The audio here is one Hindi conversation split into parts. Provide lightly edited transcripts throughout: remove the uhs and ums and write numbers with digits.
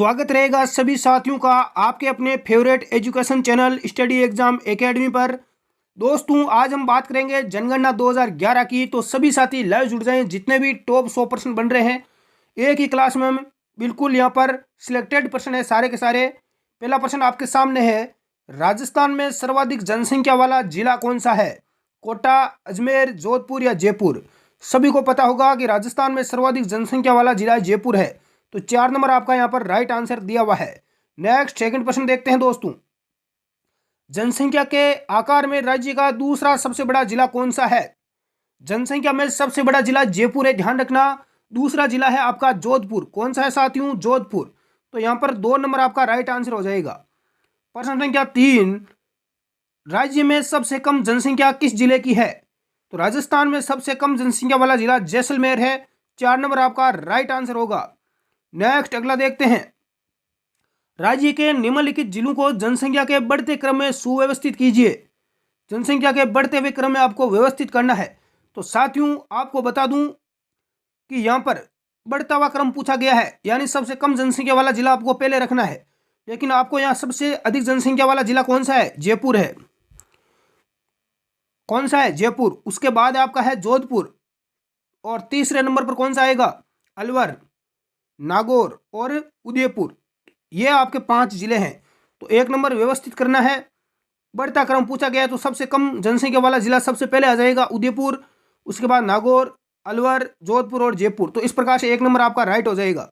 स्वागत रहेगा सभी साथियों का आपके अपने favourite education channel study exam academy पर। दोस्तों आज हम बात करेंगे जनगणना 2011 की। तो सभी साथी लाइव जुड़ जाएं, जितने भी टॉप 100% बन रहे हैं एक ही क्लास में। हम बिल्कुल यहाँ पर सिलेक्टेड पर्सन है सारे के सारे। पहला प्रश्न आपके सामने है, राजस्थान में सर्वाधिक जनसंख्या वाला जिला कौन सा है? कोटा, अजमेर, जोधपुर या जयपुर? सभी को पता होगा कि राजस्थान में सर्वाधिक जनसंख्या वाला जिला जयपुर है। तो 4 नंबर आपका यहाँ पर राइट आंसर दिया हुआ है। नेक्स्ट सेकंड प्रश्न देखते हैं दोस्तों, जनसंख्या के आकार में राज्य का दूसरा सबसे बड़ा जिला कौन सा है? जनसंख्या में सबसे बड़ा जिला जयपुर है, ध्यान रखना। दूसरा जिला है आपका जोधपुर। कौन सा है साथियों? जोधपुर। तो यहाँ पर 2 नंबर आपका राइट आंसर हो जाएगा। प्रश्न संख्या 3, राज्य में सबसे कम जनसंख्या किस जिले की है? तो राजस्थान में सबसे कम जनसंख्या वाला जिला जैसलमेर है। 4 नंबर आपका राइट आंसर होगा। नेक्स्ट अगला देखते हैं, राज्य के निम्नलिखित जिलों को जनसंख्या के बढ़ते क्रम में सुव्यवस्थित कीजिए। जनसंख्या के बढ़ते हुए क्रम में आपको व्यवस्थित करना है। तो साथियों आपको बता दूं कि यहां पर बढ़ता हुआ क्रम पूछा गया है, यानी सबसे कम जनसंख्या वाला जिला आपको पहले रखना है। लेकिन आपको यहां सबसे अधिक जनसंख्या वाला जिला कौन सा है? जयपुर है। कौन सा है? जयपुर। उसके बाद आपका है जोधपुर, और तीसरे नंबर पर कौन सा आएगा? अलवर, नागौर और उदयपुर। ये आपके 5 जिले हैं। तो 1 नंबर व्यवस्थित करना है। बढ़ता क्रम पूछा गया है तो सबसे कम जनसंख्या वाला जिला सबसे पहले आ जाएगा उदयपुर, उसके बाद नागौर, अलवर, जोधपुर और जयपुर। तो इस प्रकार से 1 नंबर आपका राइट हो जाएगा।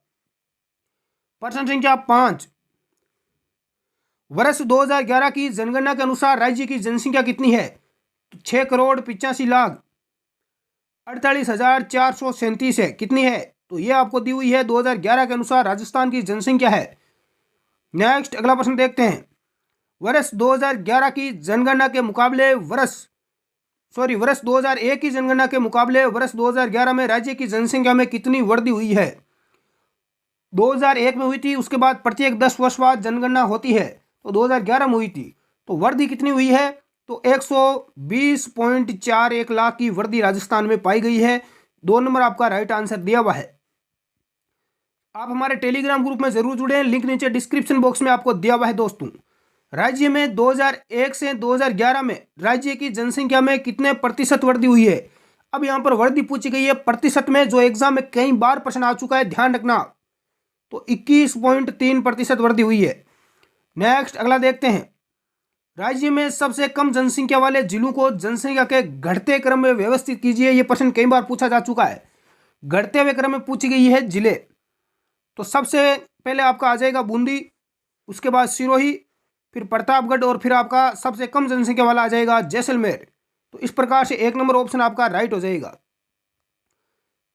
प्रश्न संख्या 5, वर्ष 2011 की जनगणना के अनुसार राज्य की जनसंख्या कितनी है? 6,85,48,437 है। कितनी है? तो ये आपको दी हुई है 2011 के अनुसार राजस्थान की जनसंख्या है। नेक्स्ट अगला प्रश्न देखते हैं, वर्ष 2011 की जनगणना के मुकाबले वर्ष 2001 की जनगणना के मुकाबले वर्ष 2011 में राज्य की जनसंख्या में कितनी वृद्धि हुई है? 2001 में हुई थी, उसके बाद प्रत्येक 10 वर्ष बाद जनगणना होती है, तो 2011 में हुई थी। तो वृद्धि कितनी हुई है? तो 120.41 लाख की वृद्धि राजस्थान में पाई गई है। 2 नंबर आपका राइट आंसर दिया हुआ है। आप हमारे टेलीग्राम ग्रुप में जरूर जुड़े, लिंक नीचे डिस्क्रिप्शन बॉक्स में आपको दिया हुआ है। दोस्तों राज्य में 2001 से 2011 में राज्य की जनसंख्या में कितने प्रतिशत वृद्धि हुई है? अब यहाँ पर वृद्धि पूछी गई है प्रतिशत में, जो एग्जाम में कई बार प्रश्न आ चुका है, ध्यान रखना। तो 21.3% वृद्धि हुई है। नेक्स्ट अगला देखते हैं, राज्य में सबसे कम जनसंख्या वाले जिलों को जनसंख्या के घटते क्रम में व्यवस्थित कीजिए। यह प्रश्न कई बार पूछा जा चुका है। घटते हुए क्रम में पूछी गई है जिले। तो सबसे पहले आपका आ जाएगा बूंदी, उसके बाद सिरोही, फिर प्रतापगढ़ और फिर आपका सबसे कम जनसंख्या वाला आ जाएगा जैसलमेर। तो इस प्रकार से 1 नंबर ऑप्शन आपका राइट हो जाएगा।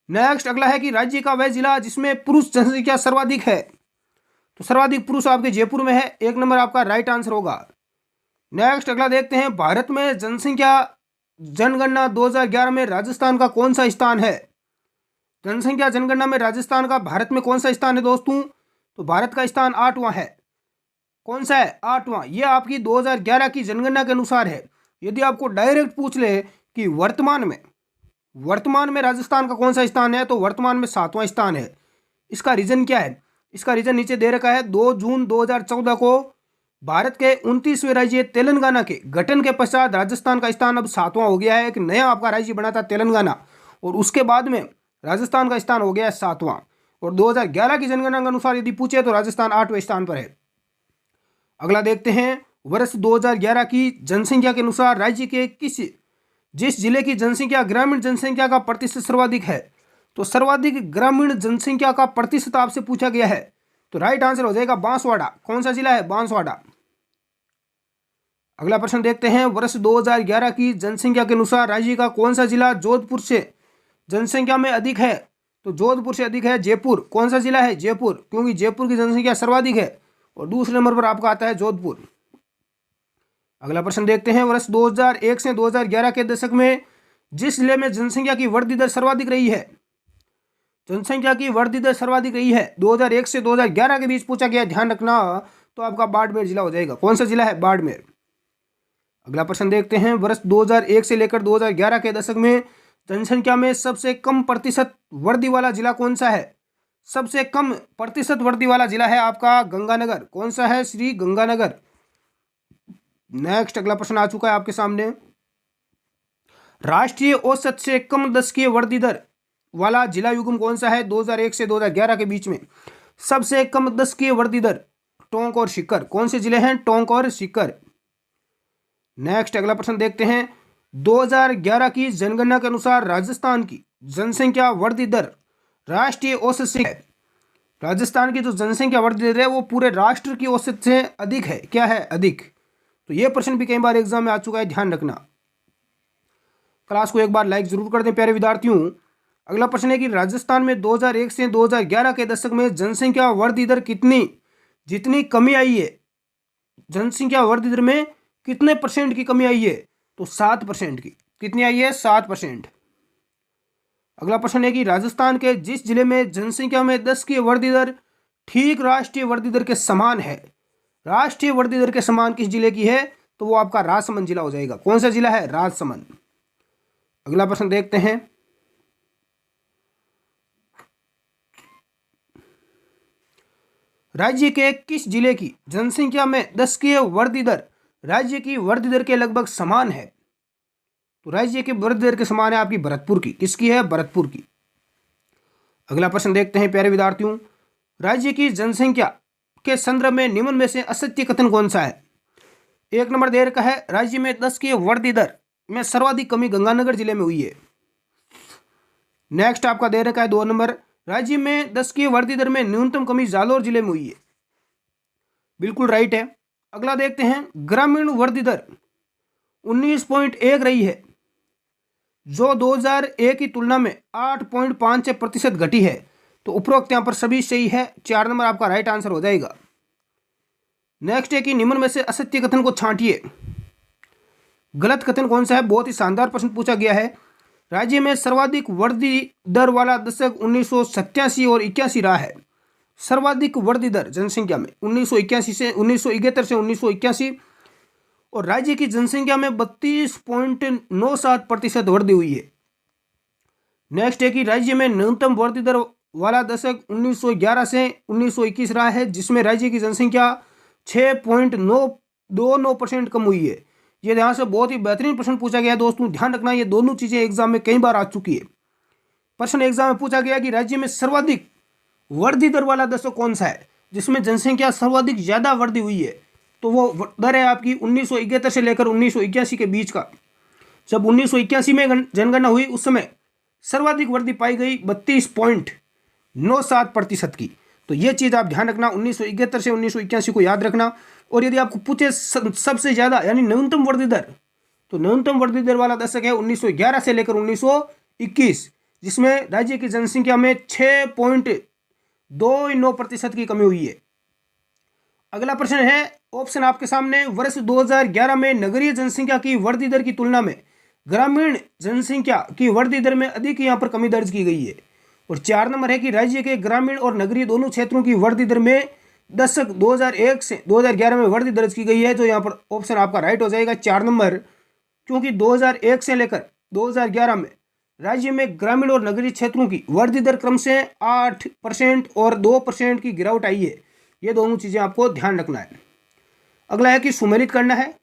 नेक्स्ट अगला है कि राज्य का वह जिला जिसमें पुरुष जनसंख्या सर्वाधिक है। तो सर्वाधिक पुरुष आपके जयपुर में है। 1 नंबर आपका राइट आंसर होगा। नेक्स्ट अगला देखते हैं, भारत में जनसंख्या जनगणना 2011 में राजस्थान का कौन सा स्थान है? जनसंख्या जनगणना में राजस्थान का भारत में कौन सा स्थान है दोस्तों? तो भारत का स्थान 8वां है। कौन सा है? 8वां। यह आपकी 2011 की जनगणना के अनुसार है। यदि आपको डायरेक्ट पूछ ले कि वर्तमान में राजस्थान का कौन सा स्थान है, तो वर्तमान में 7वां स्थान है। इसका रीजन क्या है? इसका रीजन नीचे दे रखा है। 2 जून 2014 को भारत के 29वें राज्य तेलंगाना के गठन के पश्चात राजस्थान का स्थान अब 7वां हो गया है। एक नया आपका राज्य बना था तेलंगाना, और उसके बाद में राजस्थान का स्थान हो गया है 7वां। और 2011 की जनगणना के अनुसार यदि पूछे तो राजस्थान 8वें स्थान पर है। अगला देखते हैं, वर्ष 2011 की जनसंख्या के अनुसार राज्य के जिस जिले की जनसंख्या ग्रामीण जनसंख्या का प्रतिशत सर्वाधिक है? तो सर्वाधिक ग्रामीण जनसंख्या का प्रतिशत आपसे पूछा गया है। तो राइट आंसर हो जाएगा बांसवाड़ा। कौन सा जिला है? बांसवाड़ा। अगला प्रश्न देखते हैं, वर्ष 2011 की जनसंख्या के अनुसार राज्य का कौन सा जिला जोधपुर से जनसंख्या में अधिक है? तो जोधपुर से अधिक है जयपुर। कौन सा जिला है? जयपुर, क्योंकि जयपुर की जनसंख्या सर्वाधिक है। और दूसरे नंबर पर आपका आता है जोधपुर। अगला प्रश्न देखते हैं, वर्ष 2001 से 2011 के दशक में जिस जिले में जनसंख्या की वृद्धि दर सर्वाधिक रही है? जनसंख्या की वृद्धि दर सर्वाधिक रही है 2001 से 2011 के बीच पूछा गया, ध्यान रखना। तो आपका बाड़मेर जिला हो जाएगा। कौन सा जिला है? बाड़मेर। अगला प्रश्न देखते हैं, वर्ष 2001 से लेकर 2011 के दशक में जनसंख्या में सबसे कम प्रतिशत वृद्धि वाला जिला कौन सा है? सबसे कम प्रतिशत वृद्धि वाला जिला है आपका गंगानगर। कौन सा है? श्री गंगानगर। नेक्स्ट अगला प्रश्न आ चुका है आपके सामने। राष्ट्रीय औसत से कम दशकीय वृद्धि दर वाला जिला युग्म कौन सा है 2001 से 2011 के बीच में? सबसे कम दशकीय वृद्धि दर टोंक और सीकर। कौन से जिले हैं? टोंक और सीकर। नेक्स्ट अगला प्रश्न देखते हैं। 2011 की जनगणना के अनुसार राजस्थान की जनसंख्या वृद्धि दर राष्ट्रीय औसत से है। राजस्थान की जो जनसंख्या वृद्धि दर है वो पूरे राष्ट्र की औसत से अधिक है। क्या है? अधिक। तो ये प्रश्न भी कई बार एग्जाम में आ चुका है, ध्यान रखना। क्लास को एक बार लाइक जरूर कर दें प्यारे विद्यार्थियों। अगला प्रश्न है कि राजस्थान में 2001 से 2011 के दशक में जनसंख्या वृद्धि दर जितनी कमी आई है, जनसंख्या वृद्धि दर में कितने परसेंट की कमी आई है? तो 7% की। कितनी आई है? 7%। अगला प्रश्न है कि राजस्थान के जिस जिले में जनसंख्या में 10 की वृद्धि दर ठीक राष्ट्रीय वृद्धि दर के समान है, राष्ट्रीय वृद्धि दर के समान किस जिले की है? तो वो आपका राजसमंद जिला हो जाएगा। कौन सा जिला है? राजसमंद। अगला प्रश्न देखते हैं। राज्य के किस जिले की जनसंख्या में 10 की वृद्धि दर राज्य की वृद्धि दर के लगभग समान है? तो राज्य की वृद्धि दर के समान है आपकी भरतपुर की। किसकी है? भरतपुर की। अगला प्रश्न देखते हैं प्यारे विद्यार्थियों। राज्य की जनसंख्या के संदर्भ में निम्न में से असत्य कथन कौन सा है? 1 नंबर दे रखा है, राज्य में 10 की वृद्धि दर में सर्वाधिक कमी गंगानगर जिले में हुई है। नेक्स्ट आपका दे रखा है 2 नंबर, राज्य में 10 की वृद्धि दर में न्यूनतम कमी जालोर जिले में हुई है। बिल्कुल राइट है। अगला देखते हैं। ग्रामीण वृद्धि दर 19.1 रही है, जो 2001 की तुलना में 8.5% घटी है। तो उपरोक्त यहां पर सभी सही है। 4 नंबर आपका राइट आंसर हो जाएगा। नेक्स्ट है कि निम्न में से असत्य कथन को छांटिए। गलत कथन कौन सा है? बहुत ही शानदार प्रश्न पूछा गया है। राज्य में सर्वाधिक वृद्धि दर वाला दशक 1987 और 81 रहा है। सर्वाधिक वृद्धि दर जनसंख्या में 1971 से 1981 और राज्य की जनसंख्या में 32.97% वृद्धि हुई है। नेक्स्ट है कि राज्य में न्यूनतम वृद्धि दर वाला दशक 1911 से 1921 रहा है, जिसमें राज्य की जनसंख्या 6.929% कम हुई है। ये ध्यान से बहुत ही बेहतरीन प्रश्न पूछा गया है दोस्तों, ध्यान रखना। ये दोनों चीजें एग्जाम में कई बार आ चुकी है। प्रश्न एग्जाम में पूछा गया कि राज्य में सर्वाधिक वृद्धि दर वाला दशक कौन सा है जिसमें जनसंख्या सर्वाधिक ज्यादा वृद्धि हुई है? तो वो दर है आपकी 1971 से लेकर 1981 के बीच का। जब 1981 में जनगणना हुई उस समय सर्वाधिक वृद्धि पाई गई 32.97% की। तो ये चीज आप ध्यान रखना, 1971 से 1981 को याद रखना। और यदि आपको पूछे सबसे ज्यादा यानी न्यूनतम वृद्धि दर, तो न्यूनतम वृद्धि दर वाला दशक है 1911 से लेकर 1921, जिसमें राज्य की जनसंख्या में 6.29% की कमी हुई है। अगला प्रश्न है, ऑप्शन आपके सामने, वर्ष 2011 में नगरीय जनसंख्या की वृद्धि दर की तुलना में ग्रामीण जनसंख्या की वृद्धि दर में अधिक यहाँ पर कमी दर्ज की गई है। और 4 नंबर है कि राज्य के ग्रामीण और नगरीय दोनों क्षेत्रों की वृद्धि दर में दशक 2001 से 2011 में वृद्धि दर्ज की गई है। तो यहाँ पर ऑप्शन आपका राइट हो जाएगा 4 नंबर, क्योंकि 2001 से लेकर 2011 में राज्य में ग्रामीण और नगरीय क्षेत्रों की वृद्धि दर क्रम से 8% और 2% की गिरावट आई है। ये दोनों चीजें आपको ध्यान रखना है। अगला है कि सुमेलित करना है।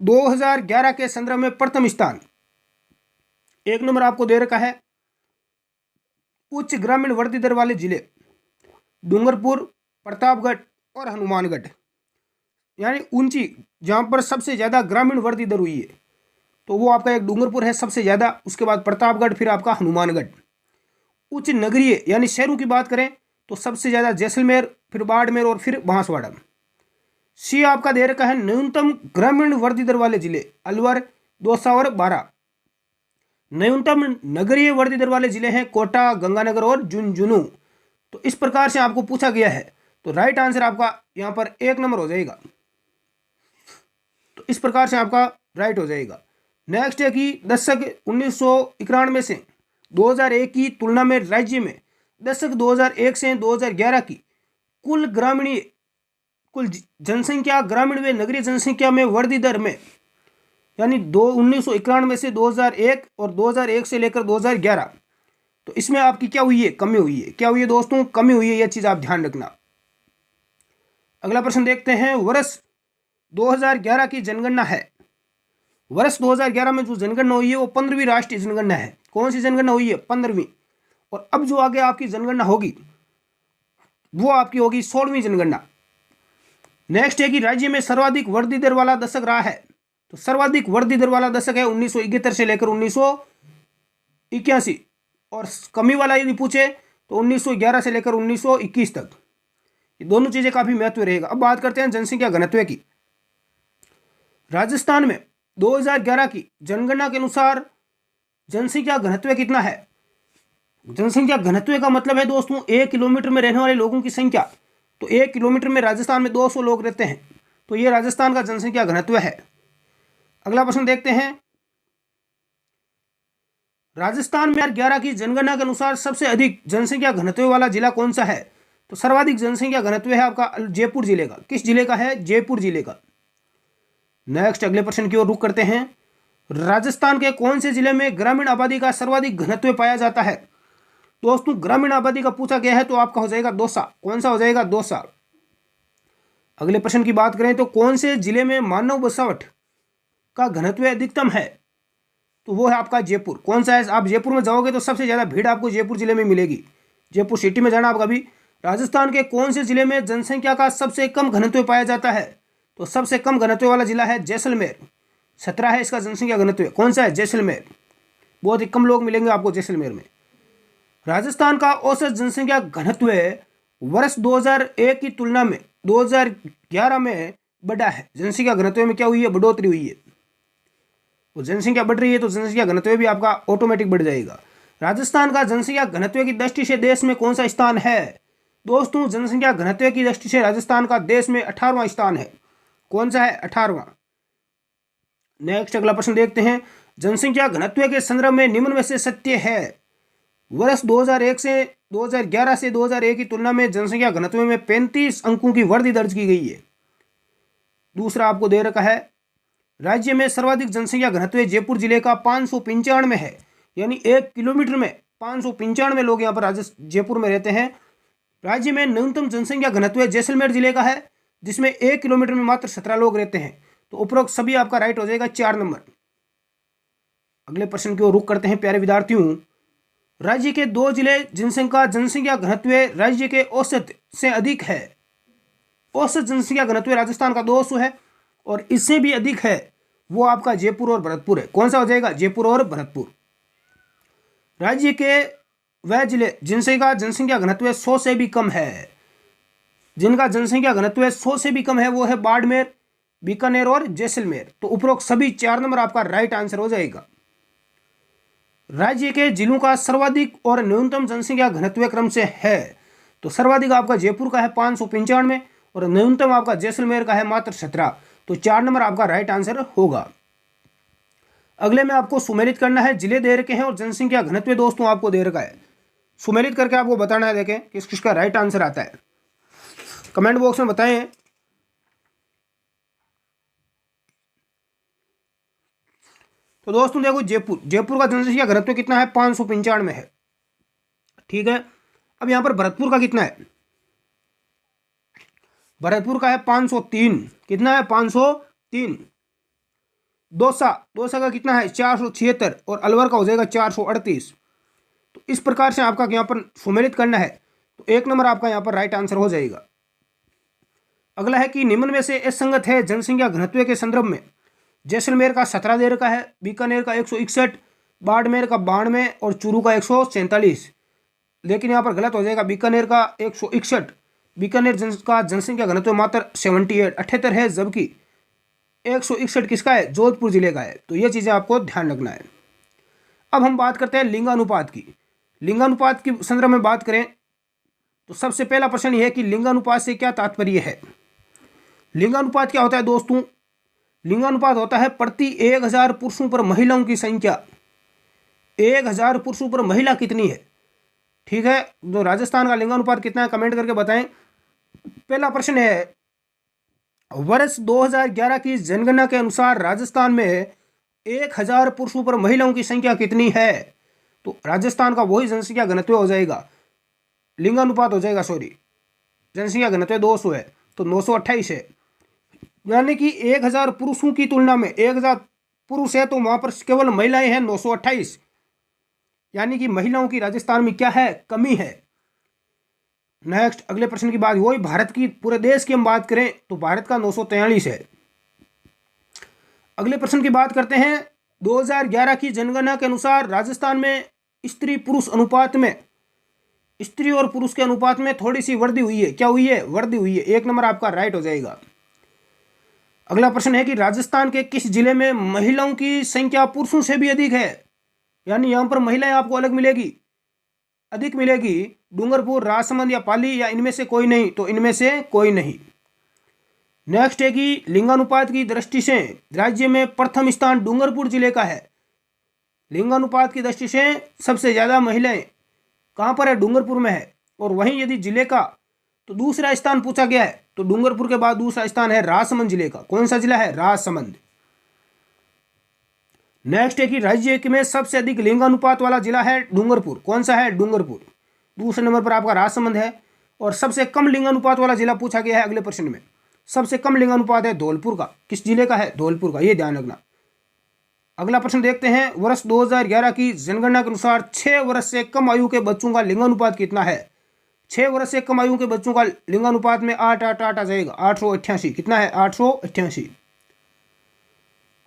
2011 के संदर्भ में प्रथम स्थान 1 नंबर आपको दे रखा है, उच्च ग्रामीण वृद्धि दर वाले जिले डूंगरपुर, प्रतापगढ़ और हनुमानगढ़, यानी ऊंची जहां पर सबसे ज्यादा ग्रामीण वृद्धि दर हुई है। तो वो आपका एक डूंगरपुर है सबसे ज्यादा, उसके बाद प्रतापगढ़, फिर आपका हनुमानगढ़। उच्च नगरीय यानी शहरों की बात करें तो सबसे ज्यादा जैसलमेर, फिर बाड़मेर और फिर बांसवाड़ा। सी आपका दे रखा है न्यूनतम ग्रामीण वृद्धि दर वाले जिले अलवर, दौसा और बारा। न्यूनतम नगरीय वृद्धि दर वाले जिले हैं कोटा, गंगानगर और झुंझुनू। तो इस प्रकार से आपको पूछा गया है, तो राइट आंसर आपका यहां पर 1 नंबर हो जाएगा। तो इस प्रकार से आपका राइट हो जाएगा। नेक्स्ट है कि दशक 1991 से 2001 की तुलना में राज्य में दशक 2001 से 2011 की कुल जनसंख्या ग्रामीण व नगरीय जनसंख्या में वृद्धि दर में, यानी 1991 से 2001 और 2001 से लेकर 2011 तो इसमें आपकी क्या हुई है, कमी हुई है। क्या हुई है दोस्तों, कमी हुई है, यह चीज़ आप ध्यान रखना। अगला प्रश्न देखते हैं, वर्ष 2011 की जनगणना है। वर्ष 2011 में जो जनगणना हुई है वो 15वीं राष्ट्रीय जनगणना है। कौन सी जनगणना हुई है, 15वीं। और अब जो आगे आपकी जनगणना होगी वो आपकी होगी 16वीं जनगणना। नेक्स्ट है कि राज्य में सर्वाधिक वृद्धि दर वाला दशक रहा है। तो सर्वाधिक वृद्धि दर वाला दशक है 1971 से लेकर 1981। और कमी वाला यदि पूछे तो 1911 से लेकर 1921 तक। ये दोनों चीजें काफी महत्व रहेगा। अब बात करते हैं जनसंख्या घनत्व की। राजस्थान में 2011 की जनगणना के अनुसार जनसंख्या घनत्व कितना है। जनसंख्या घनत्व का मतलब है दोस्तों 1 किलोमीटर में रहने वाले लोगों की संख्या। तो 1 किलोमीटर में राजस्थान में 200 लोग रहते हैं, तो ये राजस्थान का जनसंख्या घनत्व है। अगला प्रश्न देखते हैं, राजस्थान में 2011 की जनगणना के अनुसार सबसे अधिक जनसंख्या घनत्व वाला जिला कौन सा है। तो सर्वाधिक जनसंख्या घनत्व है आपका जयपुर जिले का। किस जिले का है, जयपुर जिले का। नेक्स्ट अगले प्रश्न की ओर रुख करते हैं, राजस्थान के कौन से जिले में ग्रामीण आबादी का सर्वाधिक घनत्व पाया जाता है। दोस्तों ग्रामीण आबादी का पूछा गया है तो आपका हो जाएगा दौसा। कौन सा हो जाएगा, दौसा। अगले प्रश्न की बात करें तो कौन से जिले में मानव बसावट का घनत्व अधिकतम है। तो वो है आपका जयपुर। कौन सा है, आप जयपुर में जाओगे तो सबसे ज़्यादा भीड़ आपको जयपुर जिले में मिलेगी। जयपुर सिटी में जाना आप कभी। राजस्थान के कौन से जिले में जनसंख्या का सबसे कम घनत्व पाया जाता है। तो सबसे कम घनत्व वाला जिला है जैसलमेर। 17 है इसका जनसंख्या घनत्व। कौन सा है, जैसलमेर। बहुत ही कम लोग मिलेंगे आपको जैसलमेर में। राजस्थान का औसत जनसंख्या घनत्व वर्ष 2001 की तुलना में 2011 में बढ़ा है। जनसंख्या घनत्व में क्या हुई है, बढ़ोतरी हुई है। तो जनसंख्या बढ़ रही है तो जनसंख्या घनत्व भी आपका ऑटोमेटिक बढ़ जाएगा। राजस्थान का जनसंख्या घनत्व की दृष्टि से देश में कौन सा स्थान है। दोस्तों जनसंख्या घनत्व की दृष्टि से राजस्थान का देश में 18वां स्थान है। कौन सा है, 18वां। नेक्स्ट अगला प्रश्न देखते हैं, जनसंख्या घनत्व के संदर्भ में निम्न में से सत्य है। वर्ष 2001 से 2011 से 2001 की तुलना में जनसंख्या घनत्व में 35 अंकों की वृद्धि दर्ज की गई है। दूसरा आपको दे रखा है, राज्य में सर्वाधिक जनसंख्या घनत्व जयपुर जिले का 595 है। यानी 1 किलोमीटर में 595 लोग यहाँ पर जयपुर में रहते हैं। राज्य में न्यूनतम जनसंख्या घनत्व जैसलमेर जिले का है, जिसमें 1 किलोमीटर में मात्र 17 लोग रहते हैं। तो उपरोक्त सभी आपका राइट हो जाएगा, 4 नंबर। अगले प्रश्न की ओर रुख करते हैं प्यारे विद्यार्थियों। राज्य के 2 जिले जिनका जनसंख्या घनत्व राज्य के औसत से अधिक है। औसत जनसंख्या घनत्व राजस्थान का 200 है और इससे भी अधिक है वो आपका जयपुर और भरतपुर है। कौन सा हो जाएगा, जयपुर और भरतपुर। राज्य के वह जिले जिनका जनसंख्या घनत्व 100 से भी कम है, जिनका जनसंख्या घनत्व 100 से भी कम है वो है बाड़मेर, बीकानेर और जैसलमेर। तो उपरोक्त सभी 4 नंबर आपका राइट आंसर हो जाएगा। राज्य के जिलों का सर्वाधिक और न्यूनतम जनसंख्या घनत्व क्रम से है। तो सर्वाधिक आपका जयपुर का है 595 और न्यूनतम आपका जैसलमेर का है मात्र 17। तो 4 नंबर आपका राइट आंसर होगा। अगले में आपको सुमेलित करना है, जिले दे रखे हैं और जनसंख्या घनत्व दोस्तों आपको दे रखा है। सुमेलित करके आपको बताना है, देखें किस किसका राइट आंसर आता है। कमेंट बॉक्स में बताएं। तो दोस्तों देखो जयपुर का जनसंख्या घनत्व कितना है, 595 है। ठीक है, अब यहां पर भरतपुर का कितना है, भरतपुर का है 503। कितना है, 503। दौसा का कितना है, 476 और अलवर का हो जाएगा 438। तो इस प्रकार से आपका यहाँ पर सुमेलित करना है। तो 1 नंबर आपका यहाँ पर राइट आंसर हो जाएगा। अगला है कि निम्न में से असंगत है जनसंख्या घनत्व के संदर्भ में। जैसलमेर का 17 दे रखा है, बीकानेर का 161, बाड़मेर का 92 और चूरू का 147। लेकिन यहाँ पर गलत हो जाएगा, बीकानेर का 161। बीकानेर का जनसंख्या घनत्व मात्र 78 है, जबकि 161 किसका है, जोधपुर जिले का है। तो ये चीज़ें आपको ध्यान रखना है। अब हम बात करते हैं लिंगानुपात की। लिंगानुपात की संदर्भ में बात करें तो सबसे पहला प्रश्न यह है कि लिंगानुपात से क्या तात्पर्य है। लिंगानुपात क्या होता है दोस्तों, लिंगानुपात होता है प्रति 1000 पुरुषों पर महिलाओं की संख्या। 1000 पुरुषों पर महिला कितनी है। ठीक है, तो राजस्थान का लिंगानुपात कितना है कमेंट करके बताएं। पहला प्रश्न है, वर्ष 2011 की जनगणना के अनुसार राजस्थान में 1000 पुरुषों पर महिलाओं की संख्या कितनी है। तो राजस्थान का वही जनसंख्या घनत्व हो जाएगा, लिंगानुपात हो जाएगा, सॉरी, जनसंख्या घनत्व 200 है तो 928 है। यानी कि 1000 पुरुषों की तुलना में 1000 पुरुष है तो वहां पर केवल महिलाएं हैं 928, यानी कि महिलाओं की राजस्थान में क्या है, कमी है। नेक्स्ट अगले प्रश्न की बात, वही भारत की पूरे देश की हम बात करें तो भारत का 943 है। अगले प्रश्न की बात करते हैं, 2011 की जनगणना के अनुसार राजस्थान में स्त्री पुरुष अनुपात में, स्त्री और पुरुष के अनुपात में थोड़ी सी वृद्धि हुई है। क्या हुई है, वृद्धि हुई है। 1 नंबर आपका राइट हो जाएगा। अगला प्रश्न है कि राजस्थान के किस जिले में महिलाओं की संख्या पुरुषों से भी अधिक है, यानी यहां पर महिलाएं आपको अलग मिलेगी, अधिक मिलेगी। डूंगरपुर, राजसमंद या पाली, या इनमें से कोई नहीं, तो इनमें से कोई नहीं। नेक्स्ट है कि लिंगानुपात की दृष्टि से राज्य में प्रथम स्थान डूंगरपुर जिले का है। लिंगानुपात की दृष्टि से सबसे ज्यादा महिलाएं कहां पर है, डूंगरपुर में है। और वहीं यदि जिले का तो दूसरा स्थान पूछा गया है, तो डूंगरपुर के बाद दूसरा स्थान है राजसमंद जिले का। कौन सा जिला है, राजसमंद। नेक्स्ट है कि राज्य में सबसे अधिक लिंगानुपात वाला जिला है डूंगरपुर। कौन सा है, डूंगरपुर। दूसरे नंबर पर आपका राजसमंद है। और सबसे कम लिंगानुपात वाला जिला पूछा गया है अगले प्रश्न में, सबसे कम लिंगानुपात है धौलपुर का। किस जिले का है, धौलपुर का, ये ध्यान रखना। अगला प्रश्न देखते हैं, वर्ष 2011 की जनगणना के अनुसार 6 वर्ष से कम आयु के बच्चों का लिंगानुपात कितना है। 6 वर्ष से कम आयु के बच्चों का लिंगानुपात में 8 8 8 आ जाएगा, 888। कितना है, 888।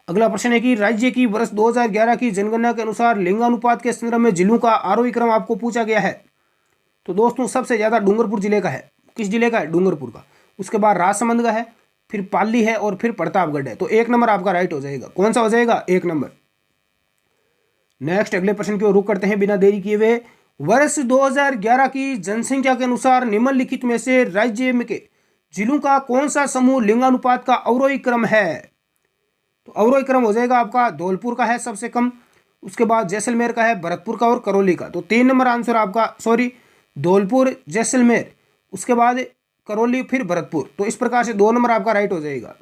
अगला प्रश्न है कि राज्य की वर्ष 2011 की जनगणना के अनुसार लिंगानुपात के संदर्भ में जिलों का आरोही क्रम आपको पूछा गया है। तो दोस्तों सबसे ज्यादा डूंगरपुर जिले का है। किस जिले का है, डूंगरपुर का। उसके बाद राजसमंद का है, फिर पाली है, और फिर प्रतापगढ़ है। तो 1 नंबर आपका राइट हो जाएगा। कौन सा हो जाएगा, 1 नंबर। नेक्स्ट अगले प्रश्न की ओर रुख करते हैं बिना देरी किए हुए। वर्ष 2011 की जनसंख्या के अनुसार निम्नलिखित में से राज्य में के जिलों का कौन सा समूह लिंगानुपात का अवरोही क्रम है। तो अवरोही क्रम हो जाएगा आपका धौलपुर का है सबसे कम, उसके बाद जैसलमेर का है, भरतपुर का और करौली का। तो 3 नंबर आंसर आपका, सॉरी, धौलपुर, जैसलमेर, उसके बाद करौली, फिर भरतपुर। तो इस प्रकार से 2 नंबर आपका राइट हो जाएगा।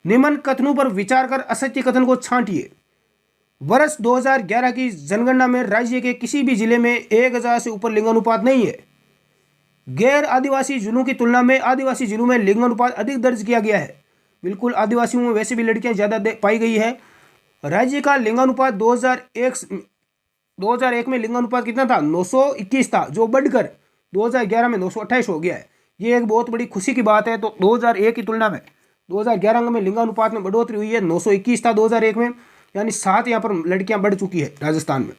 निम्न कथनों पर विचार कर असत्य कथन को छांटिए। वर्ष 2011 की जनगणना में राज्य के किसी भी जिले में 1000 से ऊपर लिंगानुपात नहीं है। गैर आदिवासी जिलों की तुलना में आदिवासी जिलों में लिंगानुपात अधिक दर्ज किया गया है। बिल्कुल, आदिवासियों में वैसे भी लड़कियां ज़्यादा पाई गई है। राज्य का लिंगानुपात 2001 में लिंगानुपात कितना था, 921 था, जो बढ़कर 2011 में 928 हो गया है। ये एक बहुत बड़ी खुशी की बात है। तो 2001 की तुलना में 2011 में लिंगानुपात में बढ़ोतरी हुई है। 921 था 2001 में, यानी 7 यहाँ पर लड़कियां बढ़ चुकी है राजस्थान में।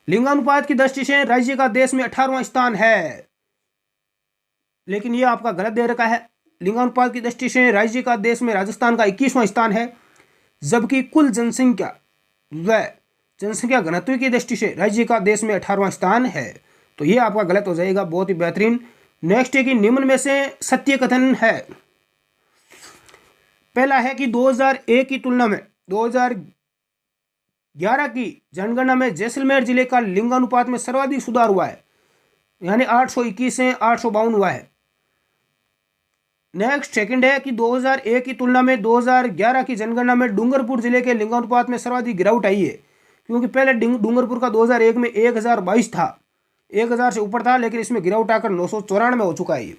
लिंगानुपात की दृष्टि से राज्य का देश में 18वां स्थान है, लेकिन ये आपका गलत दे रखा है। लिंगानुपात की दृष्टि से राज्य का देश में राजस्थान का 21वां स्थान है, जबकि कुल जनसंख्या व जनसंख्या घनत्व की दृष्टि से राज्य का देश में 18वां स्थान है। तो ये आपका गलत हो जाएगा, बहुत ही बेहतरीन। नेक्स्ट है कि निम्न में से सत्य कथन है। पहला है कि 2001 की तुलना में 2011 की जनगणना में जैसलमेर जिले का लिंगानुपात में सर्वाधिक सुधार हुआ है, यानी 821 से 852 हुआ है। नेक्स्ट सेकंड है कि 2001 की तुलना में 2011 की जनगणना में डूंगरपुर जिले के लिंगानुपात में सर्वाधिक गिरावट आई है, क्योंकि पहले डूंगरपुर का 2001 में 1022 था, 1000 से ऊपर था, लेकिन इसमें गिरावट आकर 994 हो चुका है ये।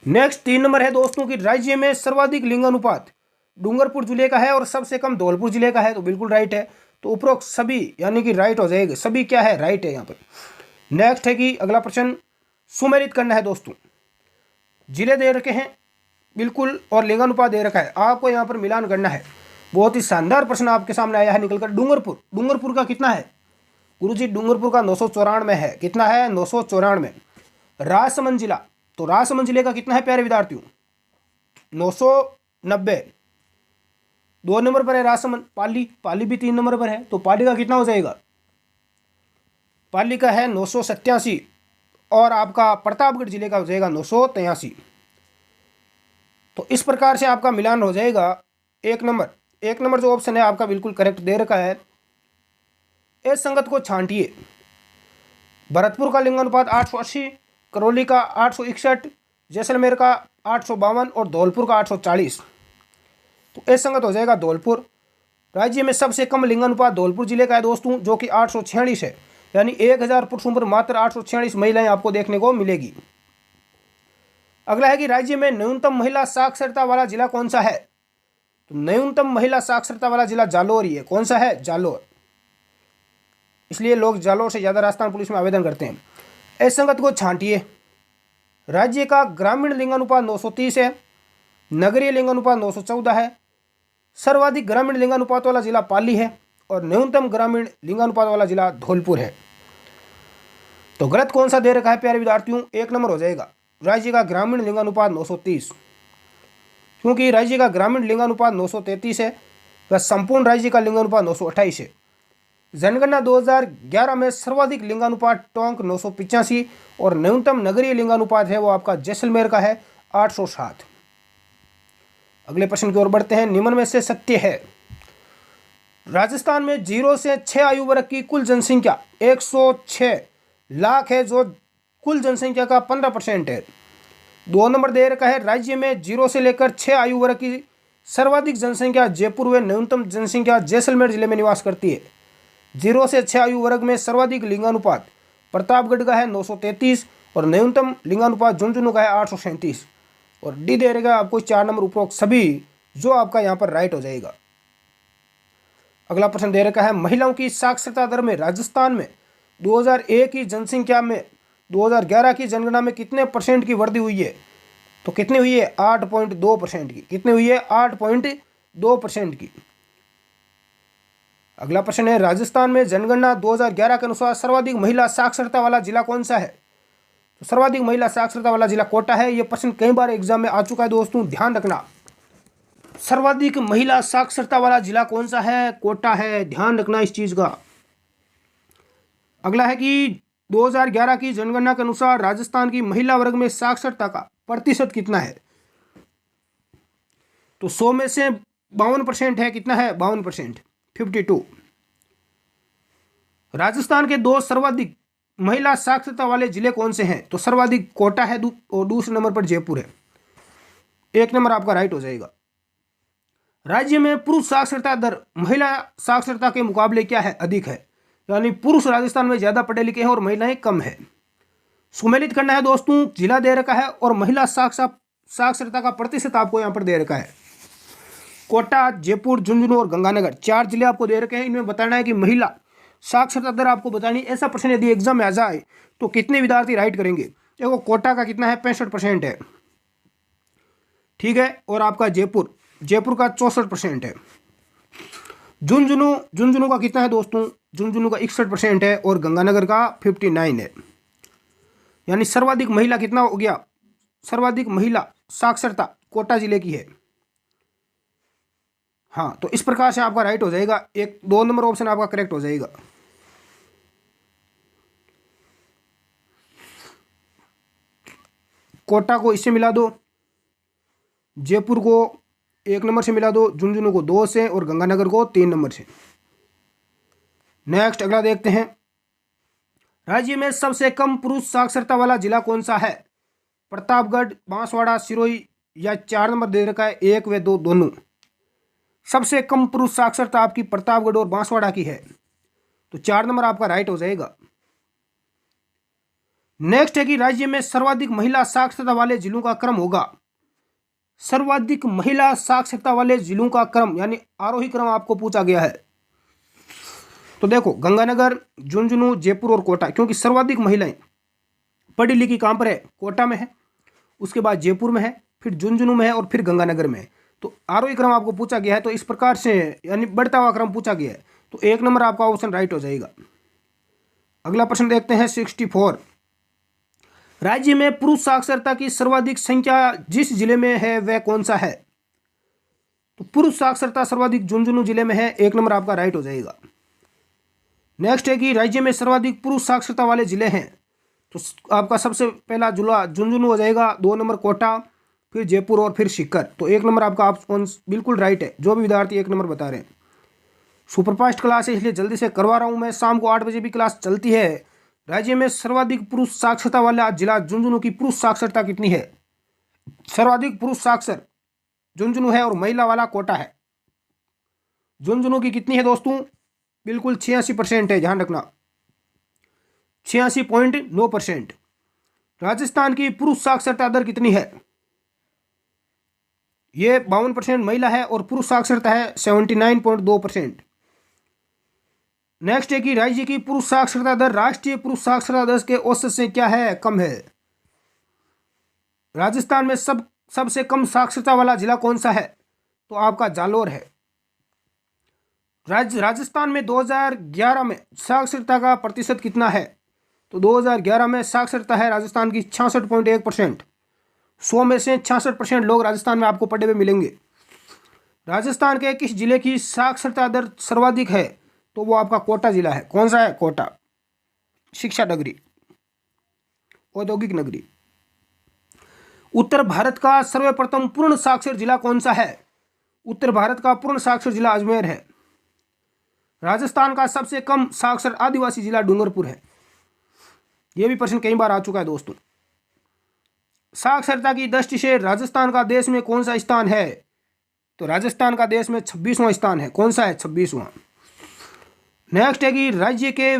नेक्स्ट 3 नंबर है दोस्तों कि राज्य में सर्वाधिक लिंगानुपात डूंगरपुर जिले का है और सबसे कम धौलपुर जिले का है। तो बिल्कुल राइट है। तो उपरोक्त सभी यानी कि राइट हो जाएगा, सभी क्या है, राइट है यहाँ पर। नेक्स्ट है कि अगला प्रश्न सुमेलित करना है दोस्तों। जिले दे रखे हैं बिल्कुल और लिंगानुपात दे रखा है, आपको यहाँ पर मिलान करना है। बहुत ही शानदार प्रश्न आपके सामने आया है निकलकर। डूंगरपुर का कितना है गुरुजी, डूंगरपुर का 994 है। कितना है, 994। राजसमंद जिला, तो राजसमंद जिले का कितना है प्यारे विद्यार्थियों, 990। 2 नंबर पर है राजसमंद। पाली भी 3 नंबर पर है, तो पाली का कितना हो जाएगा, पाली का है 987, और आपका प्रतापगढ़ जिले का हो जाएगा 983। तो इस प्रकार से आपका मिलान हो जाएगा। 1 नंबर जो ऑप्शन है आपका बिल्कुल करेक्ट दे रखा है। इस संगत को छांटिए। भरतपुर का लिंगानुपात 880, करौली का 861, जैसलमेर का 852 और धौलपुर का 840। तो इस संगत हो जाएगा धौलपुर। राज्य में सबसे कम लिंगानुपात धौलपुर जिले का है दोस्तों, जो कि 846 है, यानी 1000 पुरुषों पर मात्र 846 महिलाएं आपको देखने को मिलेगी। अगला है कि राज्य में न्यूनतम महिला साक्षरता वाला जिला कौन सा है? तो न्यूनतम महिला साक्षरता वाला जिला जालोर ही है। कौन सा है? जालोर। इसलिए लोग जालोर से ज़्यादा राजस्थान पुलिस में आवेदन करते हैं। असंगत को छांटिए। राज्य का ग्रामीण लिंगानुपात 930 है, नगरीय लिंगानुपात 914 है, सर्वाधिक ग्रामीण लिंगानुपात वाला जिला पाली है और न्यूनतम ग्रामीण लिंगानुपात वाला जिला धौलपुर है। तो गलत कौन सा दे रखा है प्यारे विद्यार्थियों? 1 नंबर हो जाएगा, राज्य का ग्रामीण लिंगानुपात 930, क्योंकि राज्य का ग्रामीण लिंगानुपात 933 है व संपूर्ण राज्य का लिंगानुपात 928 है। जनगणना 2011 में सर्वाधिक लिंगानुपात टोंक 985 और न्यूनतम नगरीय लिंगानुपात है वो आपका जैसलमेर का है 807। अगले प्रश्न की ओर बढ़ते हैं। निम्न में से सत्य है? राजस्थान में 0 से 6 आयु वर्ग की कुल जनसंख्या 106 लाख है, जो कुल जनसंख्या का 15% है। 2 नंबर दे रखा है, राज्य में 0 से लेकर 6 आयु वर्ग की सर्वाधिक जनसंख्या जयपुर व न्यूनतम जनसंख्या जैसलमेर जिले में निवास करती है। 0 से 6 आयु वर्ग में सर्वाधिक लिंगानुपात प्रतापगढ़ का है 933 और न्यूनतम लिंगानुपात झुंझुनू का है 837। और डी दे रहेगा आपको 4 नंबर उपरोक्त सभी, जो आपका यहाँ पर राइट हो जाएगा। अगला प्रश्न दे रखा है, महिलाओं की साक्षरता दर में राजस्थान में 2001 की जनसंख्या में 2011 की जनगणना में कितने % की वृद्धि हुई है? तो कितनी हुई है? 8.2% की। कितनी हुई है? 8.2% की। अगला प्रश्न है, राजस्थान में जनगणना 2011 के अनुसार सर्वाधिक महिला साक्षरता वाला जिला कौन सा है? तो सर्वाधिक महिला साक्षरता वाला जिला कोटा है। यह प्रश्न कई बार एग्जाम में आ चुका है दोस्तों, ध्यान रखना। सर्वाधिक महिला साक्षरता वाला जिला कौन सा है? कोटा है, ध्यान रखना इस चीज का। अगला है कि 2011 की जनगणना के अनुसार राजस्थान की महिला वर्ग में साक्षरता का प्रतिशत कितना है? तो 100 में से 52% है। कितना है? 52%, 52। राजस्थान के 2 सर्वाधिक महिला साक्षरता वाले जिले कौन से हैं? तो सर्वाधिक कोटा है और दूसरे नंबर पर जयपुर है। 1 नंबर आपका राइट हो जाएगा। राज्य में पुरुष साक्षरता दर महिला साक्षरता के मुकाबले क्या है? अधिक है, यानी पुरुष राजस्थान में ज्यादा पढ़े लिखे हैं और महिलाएं कम है। सुमेलित करना है दोस्तों, जिला दे रखा है और महिला साक्षरता का प्रतिशत आपको यहाँ पर दे रखा है। कोटा, जयपुर, झुंझुनू और गंगानगर 4 जिले आपको दे रखे हैं। इनमें बताना है कि महिला साक्षरता दर आपको बतानी। ऐसा प्रश्न यदि एग्जाम में आ जाए तो कितने विद्यार्थी राइट करेंगे? देखो, कोटा का कितना है? 65% है, ठीक है। और आपका जयपुर का 64% है। झुंझुनू का कितना है दोस्तों? झुंझुनू का 61% है और गंगानगर का 59 है। यानी सर्वाधिक महिला कितना हो गया? सर्वाधिक महिला साक्षरता कोटा जिले की है। हाँ, तो इस प्रकार से आपका राइट हो जाएगा। 2 नंबर ऑप्शन आपका करेक्ट हो जाएगा। कोटा को इससे मिला दो, जयपुर को 1 नंबर से मिला दो, झुंझुनू को 2 से और गंगानगर को 3 नंबर से। नेक्स्ट अगला देखते हैं। राज्य में सबसे कम पुरुष साक्षरता वाला जिला कौन सा है? प्रतापगढ़, बांसवाड़ा, सिरोही या 4 नंबर दे रखा है 1 व 2 दोनों। सबसे कम पुरुष साक्षरता आपकी प्रतापगढ़ और बांसवाड़ा की है, तो 4 नंबर आपका राइट हो जाएगा। नेक्स्ट है कि राज्य में सर्वाधिक महिला साक्षरता वाले जिलों का क्रम होगा। सर्वाधिक महिला साक्षरता वाले जिलों का क्रम यानी आरोही क्रम आपको पूछा गया है। तो देखो, गंगानगर, झुंझुनू, जयपुर और कोटा, क्योंकि सर्वाधिक महिलाएं पढ़ी लिखी कहां पर है? कोटा में है, उसके बाद जयपुर में है, फिर झुंझुनू में है और फिर गंगानगर में है। तो आरोही क्रम आपको पूछा गया है, तो इस प्रकार से यानी बढ़ता हुआ क्रम पूछा गया है, तो 1 नंबर आपका ऑप्शन राइट हो जाएगा। अगला प्रश्न देखते हैं 64। राज्य में पुरुष साक्षरता की सर्वाधिक संख्या जिस जिले में है वह कौन सा है? तो पुरुष साक्षरता सर्वाधिक झुंझुनू जिले में है। 1 नंबर आपका राइट हो जाएगा। नेक्स्ट है कि राज्य में सर्वाधिक पुरुष साक्षरता वाले जिले हैं, तो आपका सबसे पहला जिला झुंझुनू हो जाएगा, 2 नंबर कोटा, फिर जयपुर और फिर सीकर। तो 1 नंबर आपका ऑप्शन बिल्कुल राइट है। जो भी विद्यार्थी 1 नंबर बता रहे हैं। सुपरफास्ट क्लास है इसलिए जल्दी से करवा रहा हूँ मैं। शाम को 8 बजे भी क्लास चलती है। राज्य में सर्वाधिक पुरुष साक्षरता वाला जिला झुंझुनू की पुरुष साक्षरता कितनी है? सर्वाधिक पुरुष साक्षर झुंझुनू है और महिला वाला कोटा है। झुंझुनू की कितनी है दोस्तों? बिल्कुल 86% है, ध्यान रखना, 86.9%। राजस्थान की पुरुष साक्षरता दर कितनी है? ये 52% महिला है और पुरुष साक्षरता है 79.2%। नेक्स्ट है कि राज्य की पुरुष साक्षरता दर राष्ट्रीय पुरुष साक्षरता दर के औसत से क्या है? कम है। राजस्थान में सबसे कम साक्षरता वाला जिला कौन सा है? तो आपका जालोर है। राजस्थान में 2011 में साक्षरता का प्रतिशत कितना है? तो 2011 में साक्षरता है राजस्थान की 66.1%। 100 में से 66% लोग राजस्थान में आपको पढ़े हुए मिलेंगे। राजस्थान के किस जिले की साक्षरता दर सर्वाधिक है? तो वो आपका कोटा जिला है। कौन सा है? कोटा, शिक्षा नगरी, औद्योगिक नगरी। उत्तर भारत का सर्वप्रथम पूर्ण साक्षर जिला कौन सा है? उत्तर भारत का पूर्ण साक्षर जिला अजमेर है। राजस्थान का सबसे कम साक्षर आदिवासी जिला डूंगरपुर है। यह भी प्रश्न कई बार आ चुका है दोस्तों। साक्षरता की दृष्टि से राजस्थान का देश में कौन सा स्थान है? तो राजस्थान का देश में 26वां स्थान है। कौन सा है? 26वां। नेक्स्ट है कि राज्य के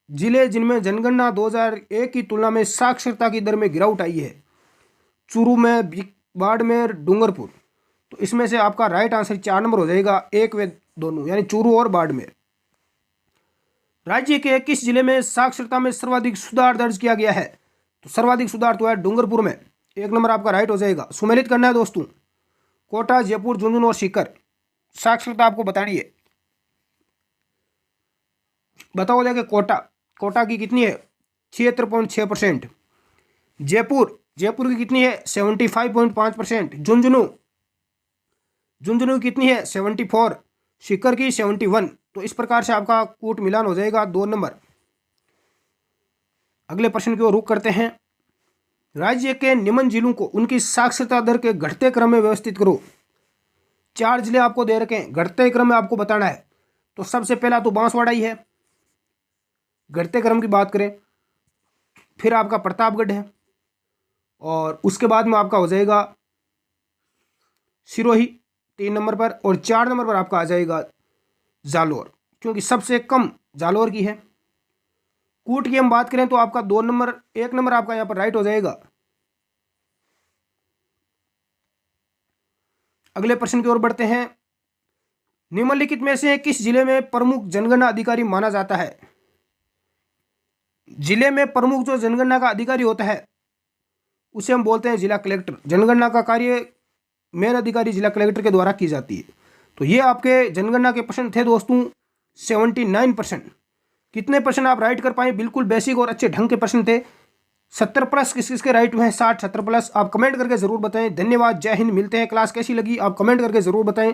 जिले जिनमें जनगणना 2001 की तुलना में साक्षरता की दर में गिरावट आई है। चूरू में, बाड़मेर, डूंगरपुर। तो इसमें से आपका राइट आंसर 4 नंबर हो जाएगा, एक व दोनों, यानी चूरू और बाड़मेर। राज्य के किस जिले में साक्षरता में सर्वाधिक सुधार दर्ज किया गया है? तो सर्वाधिक सुधार तो है डूंगरपुर में, 1 नंबर आपका राइट हो जाएगा। सुमेलित करना है दोस्तों, कोटा, जयपुर, झुंझुनू और सीकर साक्षरता आपको बतानी है। बताओ देखिए, कोटा की कितनी है? 76.6%। जयपुर की कितनी है? 75.5%। झुंझुनू की कितनी है? 74। सीकर की 71। तो इस प्रकार से आपका कूट मिलान हो जाएगा 2 नंबर। अगले प्रश्न की ओर रुख करते हैं। राज्य के निम्न जिलों को उनकी साक्षरता दर के घटते क्रम में व्यवस्थित करो। 4 जिले आपको दे रखे हैं, घटते क्रम में आपको बताना है। तो सबसे पहला तो बांसवाड़ा ही है, घटते क्रम की बात करें। फिर आपका प्रतापगढ़ है, और उसके बाद में आपका हो जाएगा सिरोही 3 नंबर पर, और 4 नंबर पर आपका आ जाएगा जालोर, क्योंकि सबसे कम जालोर की है। कूट की हम बात करें तो आपका 2 नंबर, 1 नंबर आपका यहां पर राइट हो जाएगा। अगले प्रश्न की ओर बढ़ते हैं। निम्नलिखित में से किस जिले में प्रमुख जनगणना अधिकारी माना जाता है? जिले में प्रमुख जो जनगणना का अधिकारी होता है उसे हम बोलते हैं जिला कलेक्टर। जनगणना का कार्य मेन अधिकारी जिला कलेक्टर के द्वारा की जाती है। तो ये आपके जनगणना के प्रश्न थे दोस्तों, 79%। कितने प्रश्न आप राइट कर पाए? बिल्कुल बेसिक और अच्छे ढंग के प्रश्न थे। 70 प्लस किस किसके राइट हुए हैं? 60, 70 प्लस। आप कमेंट करके जरूर बताएं। धन्यवाद, जय हिंद। मिलते हैं। क्लास कैसी लगी आप कमेंट करके जरूर बताएं।